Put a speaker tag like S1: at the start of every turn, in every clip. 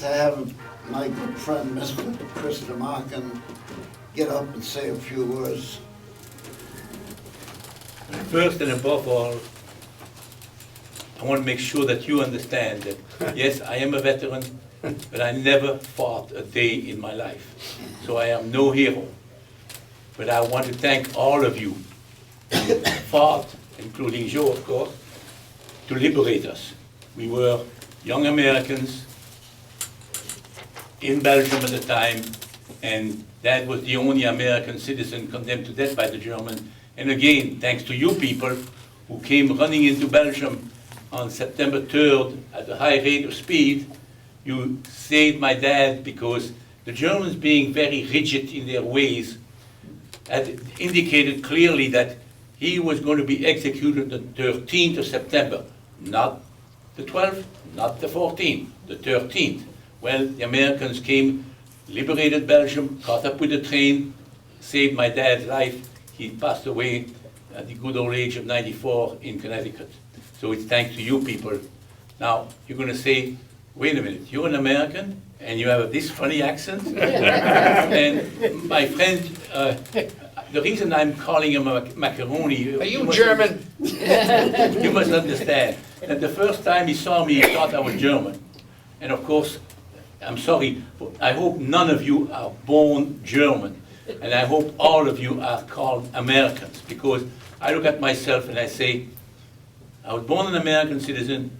S1: to have my good friend, Mr. Chris deMarcken, get up and say a few words.
S2: First and above all, I want to make sure that you understand that, yes, I am a veteran, but I never fought a day in my life. So I am no hero. But I want to thank all of you who fought, including Joe, of course, to liberate us. We were young Americans in Belgium at the time, and that was the only American citizen condemned to death by the Germans. And again, thanks to you people who came running into Belgium on September 3rd at a high rate of speed, you saved my dad, because the Germans, being very rigid in their ways, had indicated clearly that he was going to be executed the 13th of September, not the 12th, not the 14th, the 13th. Well, the Americans came, liberated Belgium, caught up with the train, saved my dad's life. He passed away at the good old age of 94 in Connecticut. So it's thanks to you people. Now, you're going to say, wait a minute, you're an American and you have this funny accent? And my friend, the reason I'm calling him a macaroni...
S3: Are you German?
S2: You must understand that the first time he saw me, he thought I was German. And of course, I'm sorry, but I hope none of you are born German. And I hope all of you are called Americans, because I look at myself and I say, I was born an American citizen,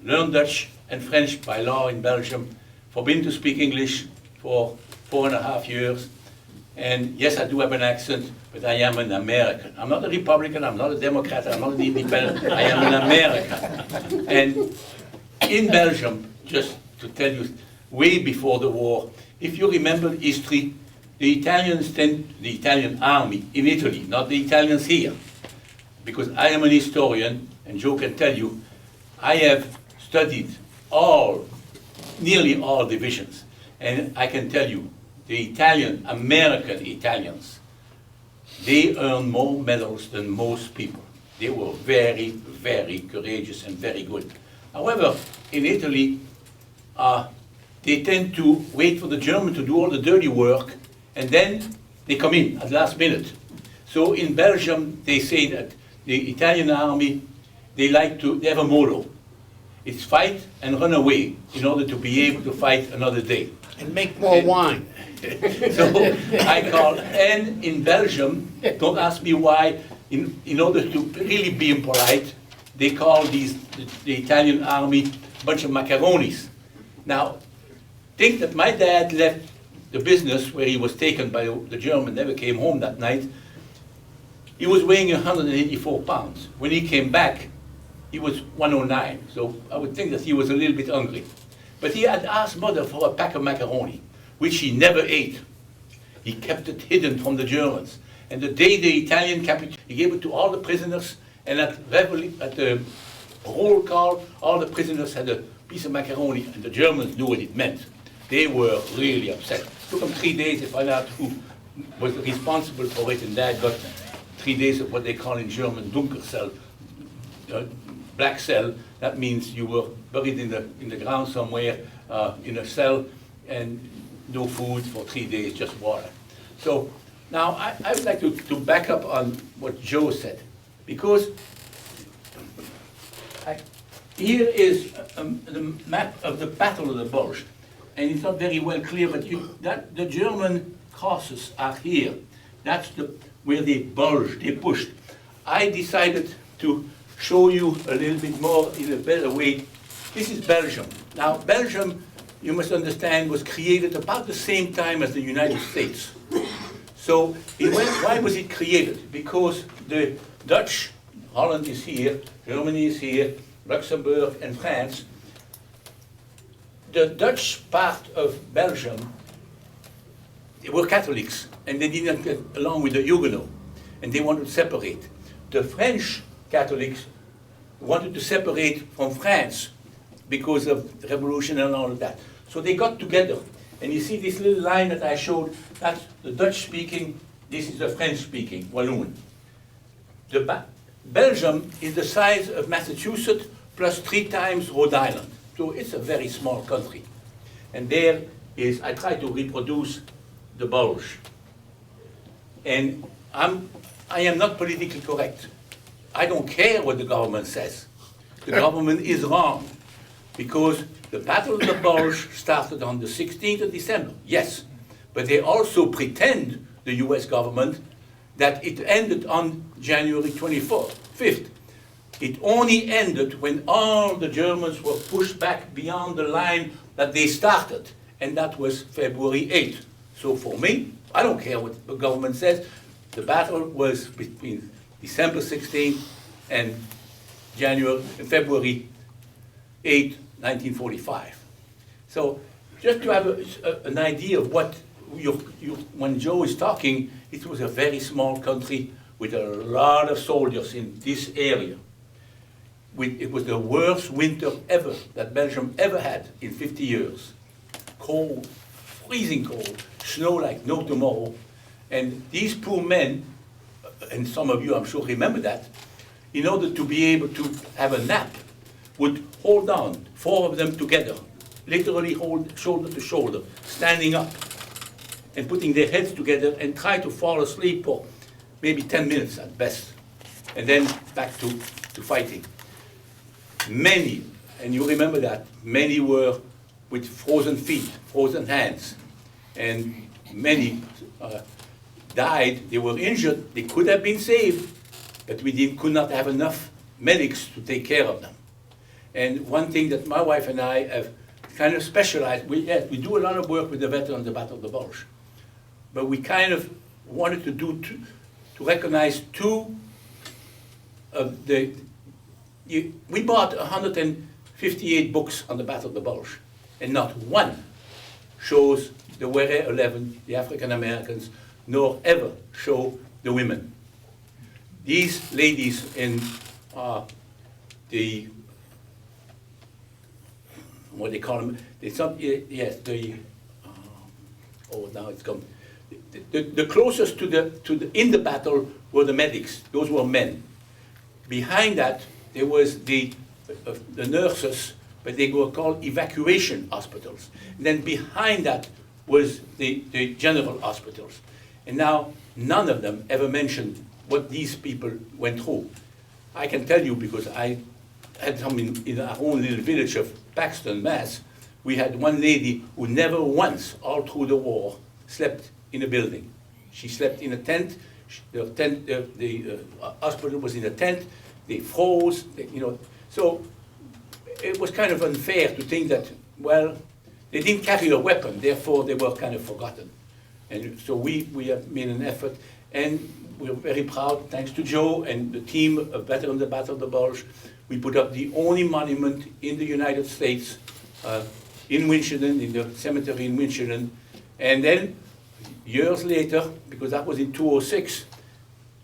S2: learned Dutch and French by law in Belgium, forbidden to speak English for 4.5 years. And yes, I do have an accent, but I am an American. I'm not a Republican, I'm not a Democrat, I'm not an independent, I am an American. And in Belgium, just to tell you, way before the war, if you remember history, the Italian army in Italy, not the Italians here, because I am an historian, and Joe can tell you, I have studied nearly all divisions, and I can tell you, the American Italians, they earned more medals than most people. They were very, very courageous and very good. However, in Italy, they tend to wait for the German to do all the dirty work, and then they come in at the last minute. So in Belgium, they say that the Italian army, they have a motto. It's fight and run away in order to be able to fight another day.
S3: And make more wine.
S2: So I call, and in Belgium, don't ask me why, in order to really be impolite, they call the Italian army a bunch of macaronis. Now, think that my dad left the business where he was taken by the German, never came home that night. He was weighing 184 pounds. When he came back, he was 109. So I would think that he was a little bit hungry. But he had asked mother for a pack of macaroni, which he never ate. He kept it hidden from the Germans. And the day the Italian captured, he gave it to all the prisoners, and at the roll call, all the prisoners had a piece of macaroni, and the Germans knew what it meant. They were really upset. It took them 3 days to find out who was responsible for it, and Dad got 3 days of what they call in German Dunkelcell, black cell. That means you were buried in the ground somewhere in a cell, and no food for 3 days, just water. So now I would like to back up on what Joe said, because here is the map of the Battle of the Bulge. And it's not very well clear, but the German crosses are here. That's where they bulged, they pushed. I decided to show you a little bit more in a better way. This is Belgium. Now, Belgium, you must understand, was created about the same time as the United States. So, why was it created? Because the Dutch, Holland is here, Germany is here, Luxembourg and France. The Dutch part of Belgium, they were Catholics, and they didn't get along with the Huguenots, and they wanted to separate. The French Catholics wanted to separate from France because of the revolution and all of that. So they got together, and you see this little line that I showed, that's the Dutch-speaking, this is the French-speaking, Walloon. Belgium is the size of Massachusetts plus 3 times Rhode Island. So it's a very small country. And there is, I try to reproduce the bulge. And I am not politically correct. I don't care what the government says. The government is wrong, because the Battle of the Bulge started on the 16th of December, yes, but they also pretend, the US government, that it ended on January 5th. It only ended when all the Germans were pushed back beyond the line that they started, and that was February 8th. So for me, I don't care what the government says. The battle was between December 16th and February 8th, 1945. So just to have an idea of what when Joe is talking, it was a very small country with a lot of soldiers in this area. It was the worst winter ever that Belgium ever had in 50 years. Cold, freezing cold, snow like no tomorrow. And these poor men, and some of you I'm sure remember that, in order to be able to have a nap, would hold down, 4 of them together, literally hold shoulder to shoulder, standing up, and putting their heads together and try to fall asleep for maybe 10 minutes at best, and then back to fighting. Many, and you remember that, many were with frozen feet, frozen hands, and many died. They were injured, they could have been saved, but we could not have enough medics to take care of them. And one thing that my wife and I have kind of specialized, we do a lot of work with the veterans of the Battle of the Bulge, but we kind of wanted to recognize 2 of the, we bought 158 books on the Battle of the Bulge, and not one shows the WWII 11, the African Americans, nor ever show the women. These ladies in the, what they call them, it's not, yes, the, oh, now it's come. The closest in the battle were the medics. Those were men. Behind that, there was the nurses, but they were called evacuation hospitals. And then behind that was the general hospitals. And now, none of them ever mentioned what these people went through. I can tell you, because I had some in our own little village of Paxton, Mass. We had one lady who never once, all through the war, slept in a building. She slept in a tent. The hospital was in a tent. They froze, So it was kind of unfair to think that, well, they didn't carry a weapon, therefore they were kind of forgotten. And so we have made an effort, and we're very proud, thanks to Joe and the team of Veterans of the Battle of the Bulge. We put up the only monument in the United States, in Winchendon, in the cemetery in Winchendon. And then, years later, because that was in 2006,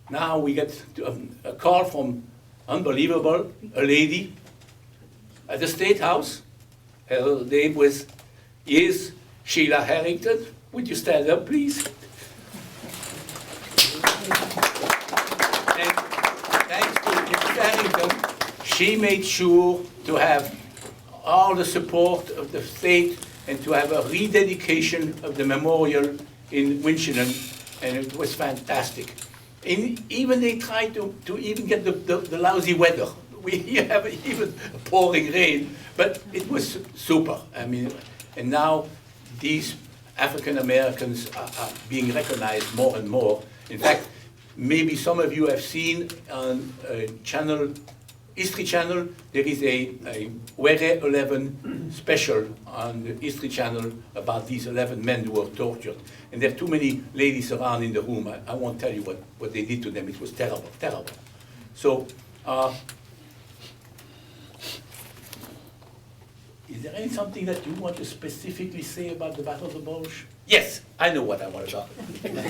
S2: now we get a call from, unbelievable, a lady at the State House. Her name is Sheila Harrington. Would you stand up, please? And thanks to Mrs. Harrington, she made sure to have all the support of the state and to have a rededication of the memorial in Winchendon, and it was fantastic. And even they tried to even get the lousy weather. We have even pouring rain, but it was super. I mean, and now these African Americans are being recognized more and more. In fact, maybe some of you have seen on History Channel, there is a WWII 11 special on the History Channel about these 11 men who were tortured. And there are too many ladies around in the room. I won't tell you what they did to them. It was terrible, terrible. So, is there something that you want to specifically say about the Battle of the Bulge? Yes, I know what I want to talk about.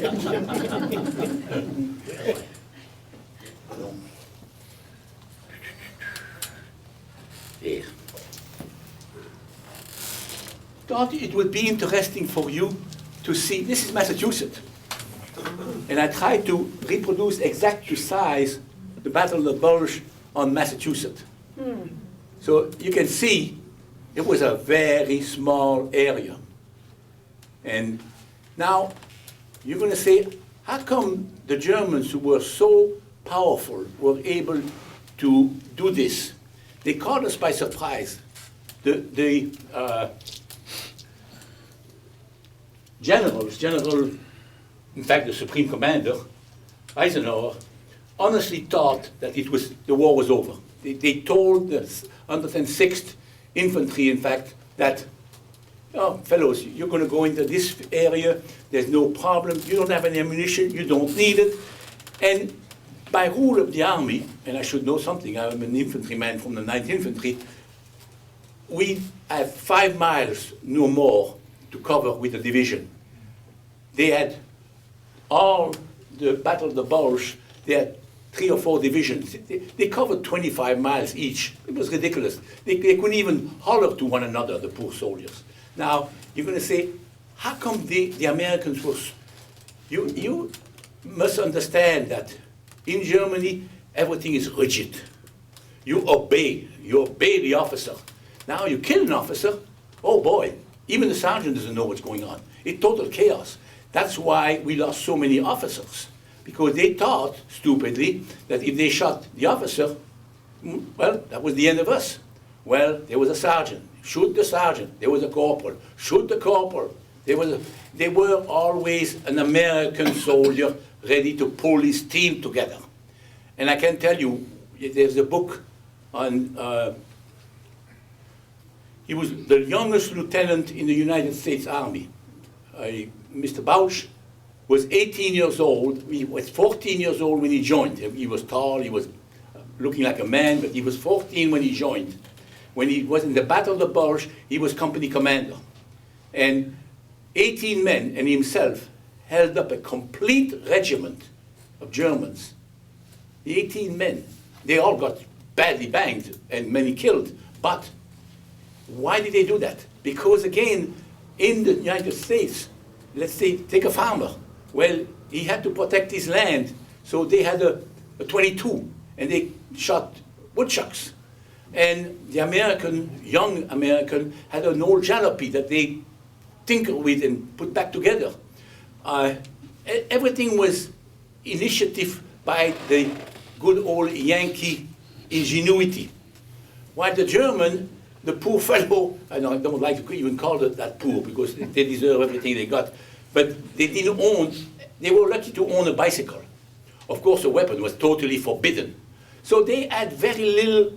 S2: Here. Thought it would be interesting for you to see, this is Massachusetts. And I tried to reproduce exact to size the Battle of the Bulge on Massachusetts. So you can see it was a very small area. And now, you're going to say, how come the Germans, who were so powerful, were able to do this? They caught us by surprise. The general, in fact, the Supreme Commander, Eisenhower, honestly thought that the war was over. They told the 106th Infantry, in fact, that, oh, fellows, you're going to go into this area, there's no problem, you don't have any ammunition, you don't need it. And by rule of the army, and I should know something, I'm an infantryman from the 9th Infantry, we have 5 miles, no more, to cover with the division. They had all the Battle of the Bulge, they had 3 or 4 divisions. They covered 25 miles each. It was ridiculous. They couldn't even holler to one another, the poor soldiers. Now, you're going to say, how come the Americans were... You must understand that in Germany, everything is rigid. You obey the officer. Now you kill an officer, oh boy, even the sergeant doesn't know what's going on. It's total chaos. That's why we lost so many officers, because they thought, stupidly, that if they shot the officer, well, that was the end of us. Well, there was a sergeant, shoot the sergeant. There was a corporal, shoot the corporal. They were always an American soldier ready to pull his team together. And I can tell you, there's a book on, he was the youngest lieutenant in the United States Army. Mr. Bausch was 18 years old. He was 14 years old when he joined. He was tall, he was looking like a man, but he was 14 when he joined. When he was in the Battle of the Bulge, he was company commander. And 18 men and himself held up a complete regiment of Germans. The 18 men, they all got badly banged and many killed. But why did they do that? Because again, in the United States, let's say, take a farmer. Well, he had to protect his land, so they had a 22, and they shot woodchucks. And the young American, had an old jalopy that they tinkered with and put back together. Everything was initiative by the good old Yankee ingenuity. While the German, the poor fellow, I don't like to even call it that poor, because they deserve everything they got, but they didn't own, they were lucky to own a bicycle. Of course, a weapon was totally forbidden. So they had very little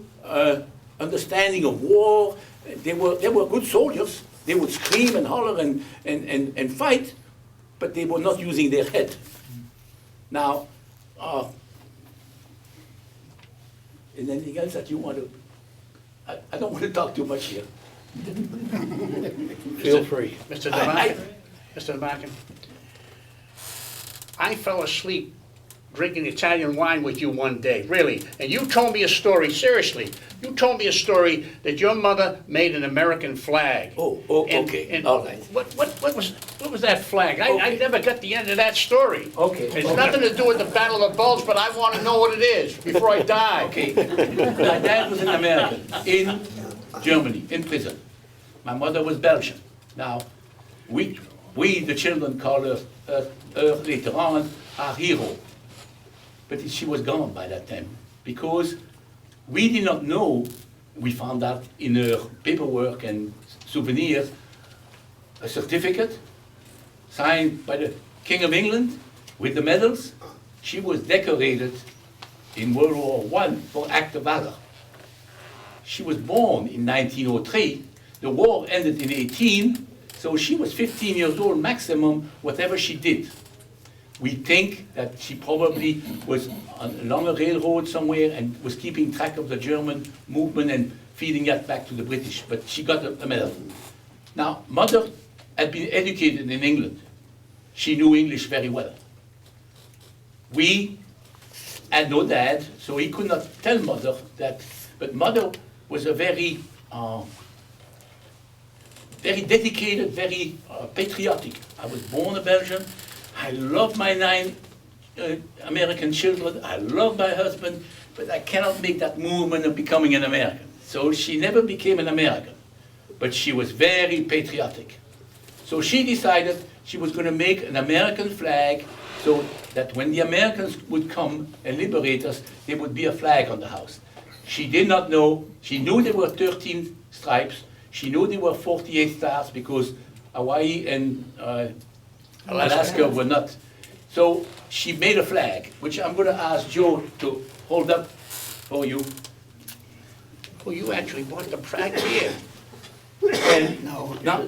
S2: understanding of war. They were good soldiers. They would scream and holler and fight, but they were not using their head. Now, is there anything else that you want to... I don't want to talk too much here.
S3: Feel free.
S4: Mr. deMarcken, Mr. deMarcken, I fell asleep drinking Italian wine with you one day, really, and you told me a story, seriously. You told me a story that your mother made an American flag.
S2: Okay,
S4: And
S2: all right.
S4: what was that flag? I
S2: Okay.
S4: never got the end of that story.
S2: Okay,
S4: It's
S2: okay.
S4: nothing to do with the Battle of Bulge, but I want to know what it is before I die.
S2: Okay, my dad was an American in Germany, in prison. My mother was Belgian. Now, we the children, call her later on our hero. But she was gone by that time, because we did not know, we found out in her paperwork and souvenirs, a certificate signed by the King of England with the medals. She was decorated in World War I for act of valor. She was born in 1903. The war ended in 18, so she was 15 years old maximum, whatever she did. We think that she probably was along a railroad somewhere and was keeping track of the German movement and feeding that back to the British, but she got a medal. Now, mother had been educated in England. She knew English very well. We had no dad, so he could not tell mother that, but mother was a very dedicated, very patriotic. I was born a Belgian. I love my 9 American children, I love my husband, but I cannot make that movement of becoming an American. So she never became an American. but she was very patriotic. So she decided she was going to make an American flag so that when the Americans would come and liberate us, there would be a flag on the house. She did not know, she knew there were 13 stripes, she knew there were 48 stars because Hawaii and Alaska were not. So she made a flag, which I'm going to ask Joe to hold up for you.
S4: Oh, you actually bought the flag here.
S2: And
S1: No,
S2: now,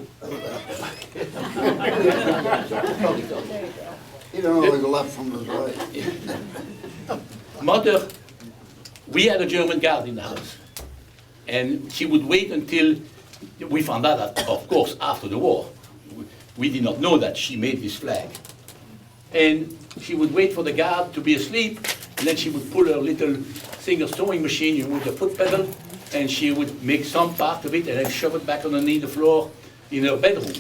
S1: you don't know the left from the right.
S2: Mother, we had a German guard in the house. And she would wait until, we found out that, of course, after the war. We did not know that she made this flag. And she would wait for the guard to be asleep, and then she would pull her little single sewing machine with the foot pedal, and she would make some part of it and then shove it back underneath the floor in her bedroom.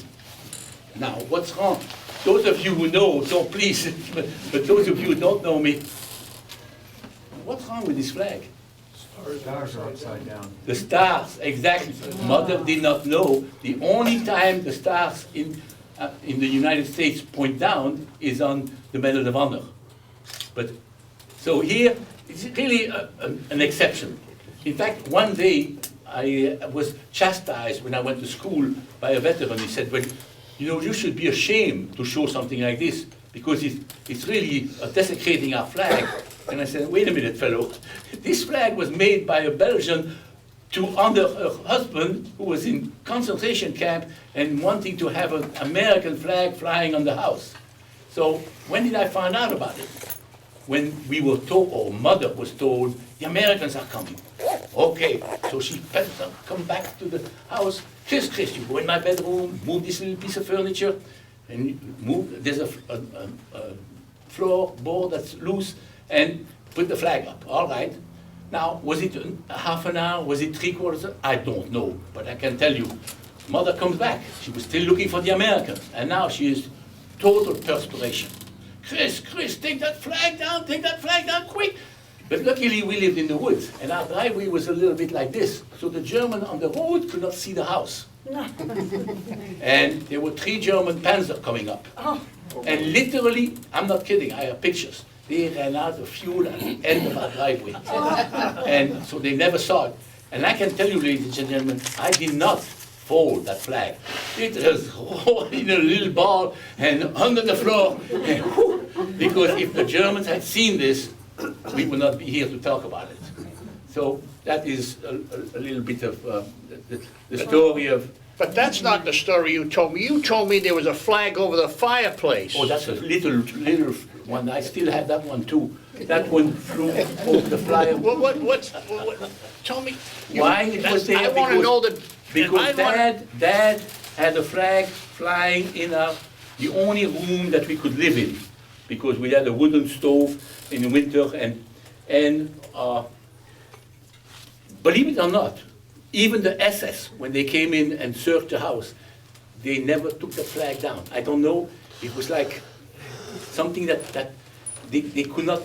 S2: Now, what's wrong? Those of you who know, don't please, but those of you who don't know me, what's wrong with this flag?
S5: Stars are upside down.
S2: The stars, exactly. Mother did not know. The only time the stars in the United States point down is on the Medal of Honor. But, so here, it's really an exception. In fact, one day, I was chastised when I went to school by a veteran. He said, well, you know, you should be ashamed to show something like this because it's really desecrating our flag. And I said, wait a minute, fellow. This flag was made by a Belgian to honor her husband who was in concentration camp and wanting to have an American flag flying on the house. So when did I find out about it? When we were told, or mother was told, the Americans are coming. Okay, so she come back to the house. Chris, you go in my bedroom, move this little piece of furniture, and move, there's a floorboard that's loose, and put the flag up. All right. Now, was it a half an hour? Was it 3/4? I don't know, but I can tell you, mother comes back. She was still looking for the Americans, and now she is total perspiration. Chris, take that flag down, quick! But luckily we lived in the woods, and our driveway was a little bit like this, so the German on the road could not see the house. And there were 3 German Panzer coming up. And literally, I'm not kidding, I have pictures. They ran out of fuel at the end of our driveway. And so they never saw it. And I can tell you, ladies and gentlemen, I did not fold that flag. It was rolled in a little ball and under the floor. And whew, because if the Germans had seen this, we would not be here to talk about it. So that is a little bit of the story of.
S4: But that's not the story you told me. You told me there was a flag over the fireplace.
S2: Oh, that's a little one. I still have that one too. That one flew over the flyer.
S4: What, tell me.
S2: Why it was there?
S4: I want to know that.
S2: Because Dad had a flag flying in the only room that we could live in, because we had a wooden stove in the winter, and believe it or not, even the SS, when they came in and searched the house, they never took the flag down. I don't know, it was like something that they could not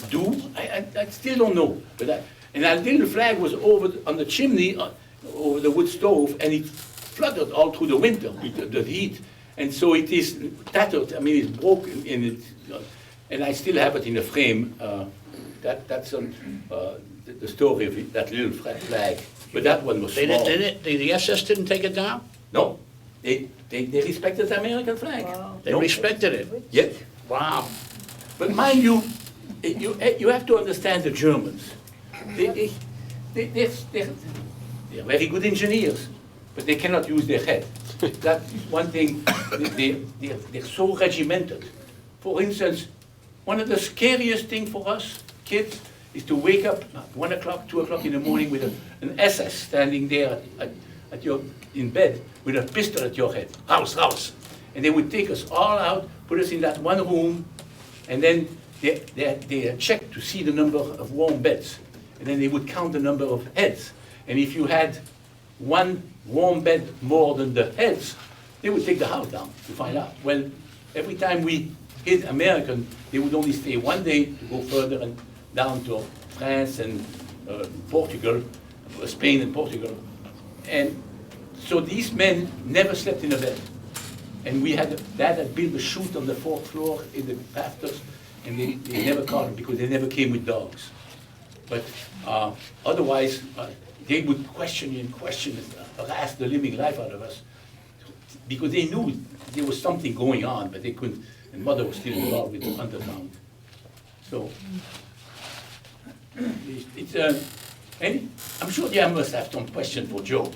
S2: do. I still don't know. But and that little flag was over on the chimney, over the wood stove, and it fluttered all through the winter with the heat. And so it is tattered, I mean, it's broken, and I still have it in a frame. That's the story of that little flag. But that one was small.
S4: The SS didn't take it down?
S2: No, they respected the American flag.
S6: Wow.
S4: They
S2: No.
S4: respected it?
S2: Yes.
S4: Wow.
S2: But mind you, you have to understand the Germans. They're very good engineers, but they cannot use their head. That's one thing, they're so regimented. For instance, one of the scariest things for us kids is to wake up at 1 o'clock, 2 o'clock in the morning with an SS standing there in bed with a pistol at your head. Raus. And they would take us all out, put us in that one room, and then they checked to see the number of warm beds. And then they would count the number of heads. And if you had one warm bed more than the heads, they would take the house down to find out. Well, every time we hit American, they would only stay one day to go further and down to France and Portugal, Spain and Portugal. And So these men never slept in a bed. And Dad had built a chute on the 4th floor in the rafters, and they never caught him because they never came with dogs. But otherwise, they would question you and question, harass the living life out of us, because they knew there was something going on, but they couldn't, and Mother was still involved with the underground. So, I'm sure you must have some question for Joe.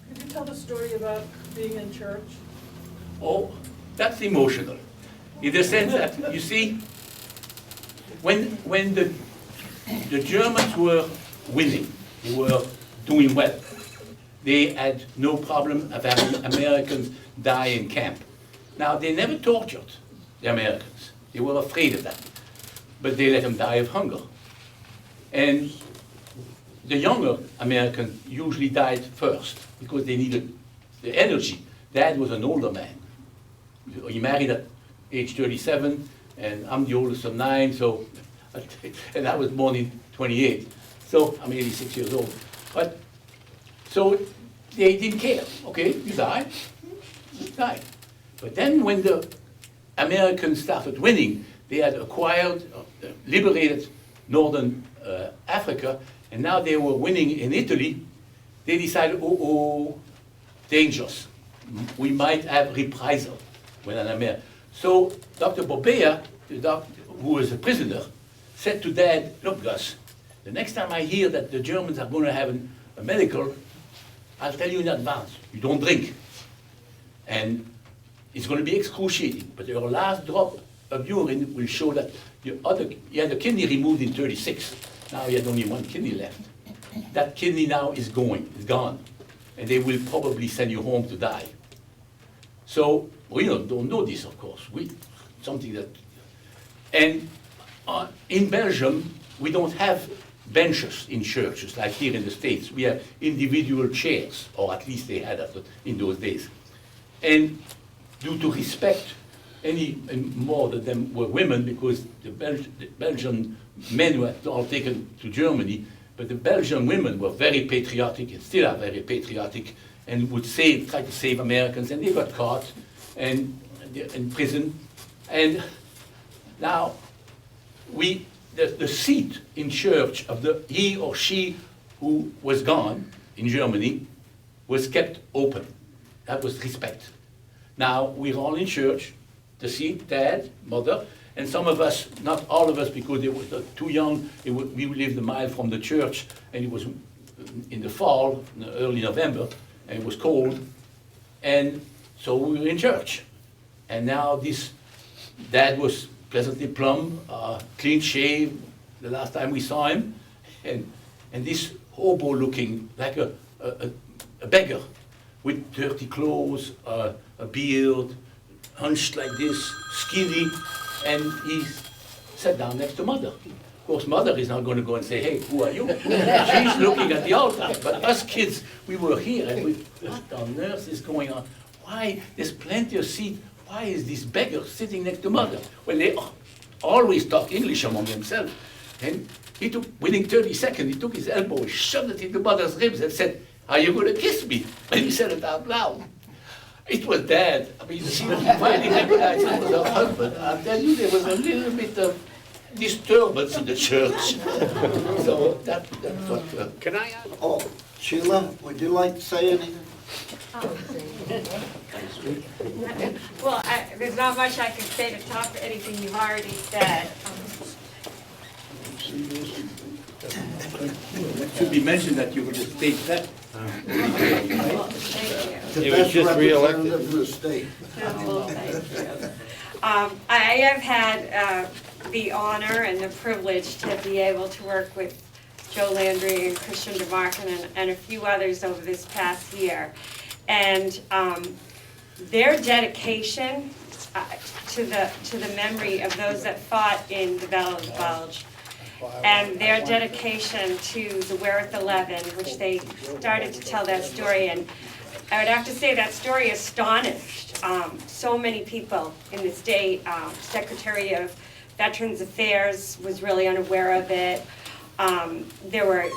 S6: Could you tell the story about being in church?
S2: Oh, that's emotional. In the sense that, you see, when the Germans were winning, they were doing well, they had no problem of having Americans die in camp. Now, they never tortured the Americans. They were afraid of that. But they let them die of hunger. And the younger Americans usually died first because they needed the energy. Dad was an older man. He married at age 37, and I'm the oldest of 9, so, and I was born in 28. So I'm 86 years old. But, so they didn't care. Okay, you die, you die. But then when the Americans started winning, they had acquired, liberated northern Africa, and now they were winning in Italy. They decided, oh, dangerous. We might have reprisal when an American. So Dr. Bobea, the doctor who was a prisoner, said to Dad, look, Gus, the next time I hear that the Germans are going to have a medical, I'll tell you in advance, you don't drink. And it's going to be excruciating, but your last drop of urine will show that you had a kidney removed in 36. Now you had only 1 kidney left. That kidney now is gone. And they will probably send you home to die. So we don't know this, of course. And in Belgium, we don't have benches in churches like here in the States. We have individual chairs, or at least they had that in those days. And due to respect, and more of them were women, because the Belgian men were all taken to Germany, but the Belgian women were very patriotic and still are very patriotic, and would try to save Americans, and they got caught and in prison. And now the seat in church of he or she who was gone in Germany was kept open. That was respect. Now we're all in church, the seat, Dad, Mother, and some of us, not all of us, because they were too young. We lived a mile from the church, and it was in the fall, early November, and it was cold, and so we were in church. And now this Dad was pleasantly plump, clean shaved the last time we saw him, and this hobo looking like a beggar with dirty clothes, a beard, hunched like this, skinny, and he sat down next to Mother. Of course, Mother is not going to go and say, hey, who are you? She's looking at the altar. But us kids, we were here, and what on earth is going on? Why? There's plenty of seats. Why is this beggar sitting next to Mother? Well, they always talk English among themselves. And he took, within 30 seconds, he took his elbow, shoved it into Mother's ribs and said, are you going to kiss me? And he said it out loud. It was Dad. I mean, she finally recognized it was her husband. I'll tell you, there was a little bit of disturbance in the church. So that's what...
S4: Can I ask?
S1: Oh, Sheila, would you like to say anything?
S7: Well, there's not much I can say to top anything you've already said.
S2: It should be mentioned that you were the state rep.
S7: Well, thank you.
S1: The
S3: He was
S1: best
S3: just reelected.
S1: representative in the state.
S7: Well, thank you. I have had the honor and the privilege to be able to work with Joe Landry and Christian deMarcken and a few others over this past year. And their dedication to the memory of those that fought in the Battle of the Bulge, and their dedication to the Wereth 11, which they started to tell that story. And I would have to say that story astonished so many people in the state. Secretary of Veterans Affairs was really unaware of it. There were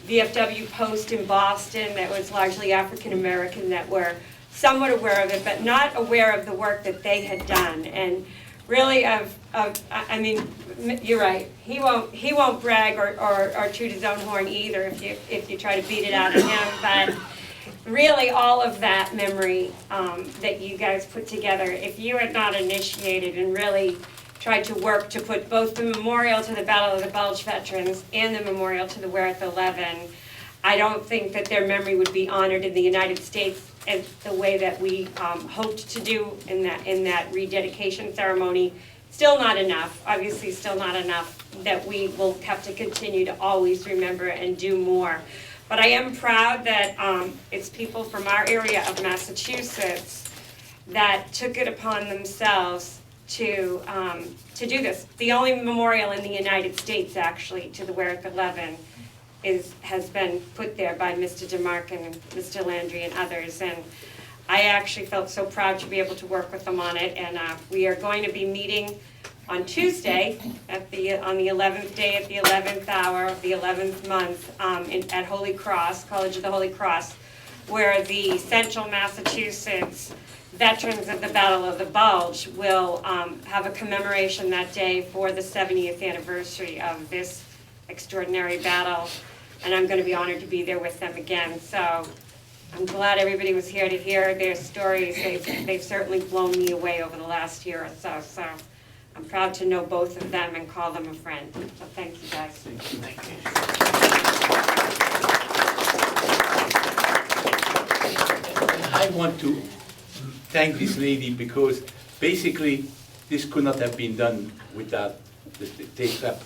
S7: VFW post in Boston that was largely African-American that were somewhat aware of it, but not aware of the work that they had done. And really I mean, you're right, he won't brag or toot his own horn either if you try to beat it out of him, but really all of that memory that you guys put together, if you had not initiated and really tried to work to put both the memorial to the Battle of the Bulge veterans and the memorial to the Wereth 11, I don't think that their memory would be honored in the United States as the way that we hoped to do in that rededication ceremony. Still not enough, obviously still not enough, that we will have to continue to always remember and do more. But I am proud that it's people from our area of Massachusetts that took it upon themselves to do this. The only memorial in the United States, actually, to the Wereth 11 has been put there by Mr. deMarcken and Mr. Landry and others. And I actually felt so proud to be able to work with them on it. And we are going to be meeting on Tuesday on the 11th day at the 11th hour of the 11th month at Holy Cross, College of the Holy Cross, where the Central Massachusetts Veterans of the Battle of the Bulge will have a commemoration that day for the 70th anniversary of this extraordinary battle. And I'm going to be honored to be there with them again. So I'm glad everybody was here to hear their stories. They've certainly blown me away over the last year or so. So I'm proud to know both of them and call them a friend. So thank you, guys.
S2: I want to thank this lady because basically this could not have been done without the state rep,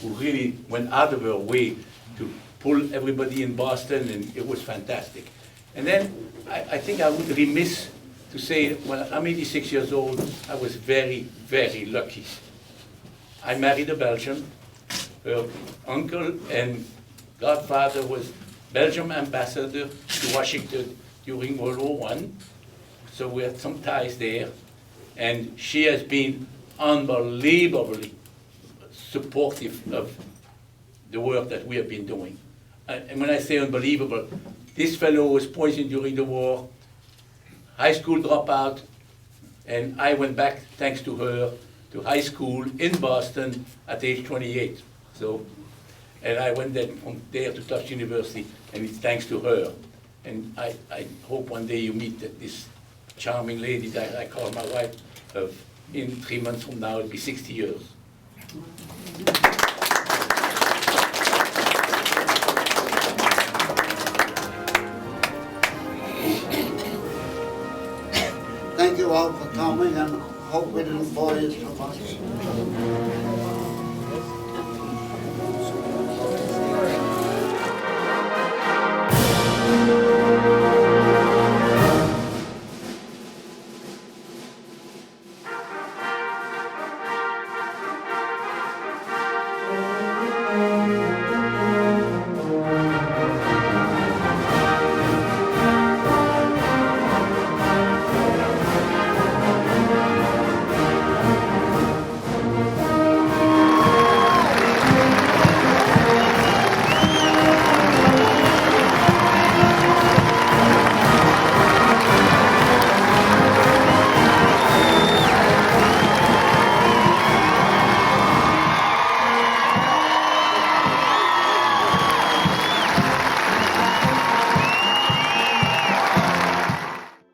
S2: who really went out of her way to pull everybody in Boston, and it was fantastic. And then I think I would be remiss to say, when I'm 86 years old, I was very, very lucky. I married a Belgian. Her uncle and godfather was Belgium ambassador to Washington during World War I. So we had some ties there. And she has been unbelievably supportive of the work that we have been doing. And when I say unbelievable, this fellow was poisoned during the war, high school dropout, and I went back, thanks to her, to high school in Boston at age 28. So, and I went then from there to Tufts University, and it's thanks to her. And I hope one day you meet this charming lady that I call my wife. In 3 months from now, it'll be 60 years.
S1: Thank you all for coming, and hope we didn't bore you too much.